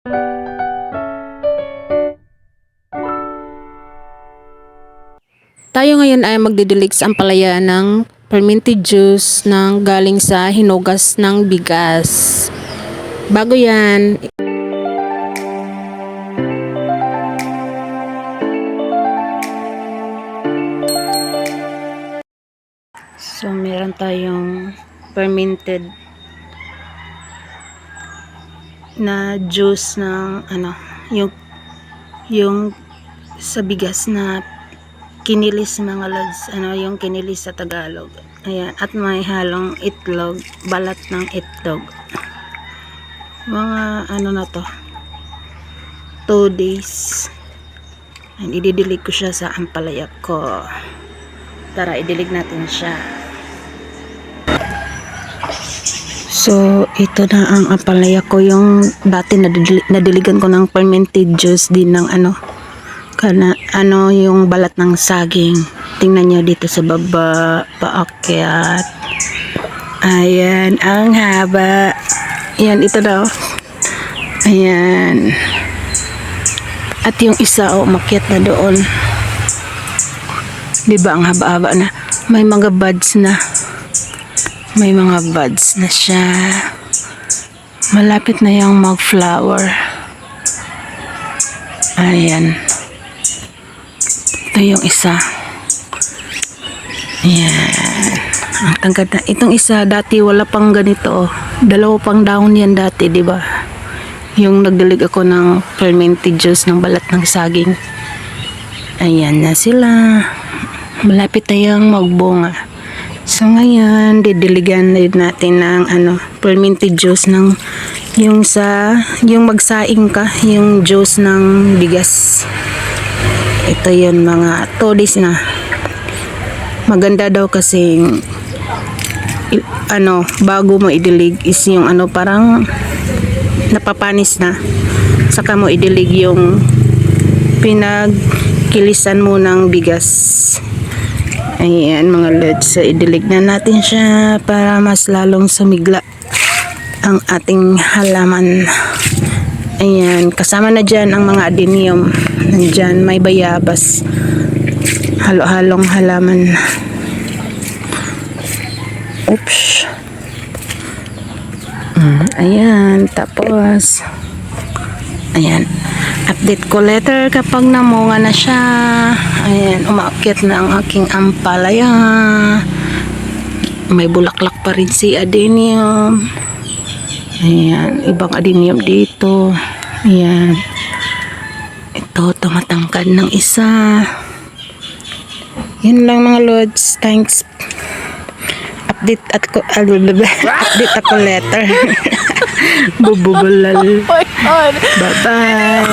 Tayo ngayon ay magdidilig sa ampalaya ng fermented juice ng galing sa hinugas ng bigas. Bago yan, so meron tayong fermented na juice ng yung sa bigas na kinilis mga lods, yung kinilis sa Tagalog. Ayan, at may halong itlog, balat ng itlog. Mga na to, 2 days. And ididilig ko siya sa ampalaya ko. Tara, idilig natin siya. So, ito na ang ampalaya ko, yung dati nadiligan ko ng fermented juice din ng yung balat ng saging. Tingnan nyo dito sa baba, paakyat. Ayan, ang haba. Ayan, ito daw. Ayan. At yung isa, umakyat na doon. Diba, ang haba-haba na. May mga buds na. May mga buds na siya. Malapit na yung mag-flower. Ayan. Ito yung isa. Ayan. Ang tangkad na. Itong isa, dati wala pang ganito. 2 pang dahon yan dati, diba? Yung nagdilig ako ng fermented juice ng balat ng saging. Ayan na sila. Malapit na yung magbunga. So ngayon, didiligan din natin ng fermented juice ng yung magsaing ka, yung juice ng bigas. Ito yun, mga 2 days na. Maganda daw kasi bago mo idilig is yung parang napapanis na. Saka mo idilig yung pinagkilisan mo ng bigas. Ayan mga lods, so idilig na natin siya para mas lalong sumigla ang ating halaman. Ayan, kasama na dyan ang mga adenium. Nandyan, may bayabas. Halo-halong halaman. Oops. Ayan, tapos ayan, update ko later kapag namunga na siya. Ayan, umaakyat na ang aking ampalaya. May bulaklak pa rin si adenium. Ayan, ibang adenium dito. Ayan. Ito, tumatangkad ng isa. Yun lang mga lods. Thanks. Update ako later. Bububulal. Bye-bye.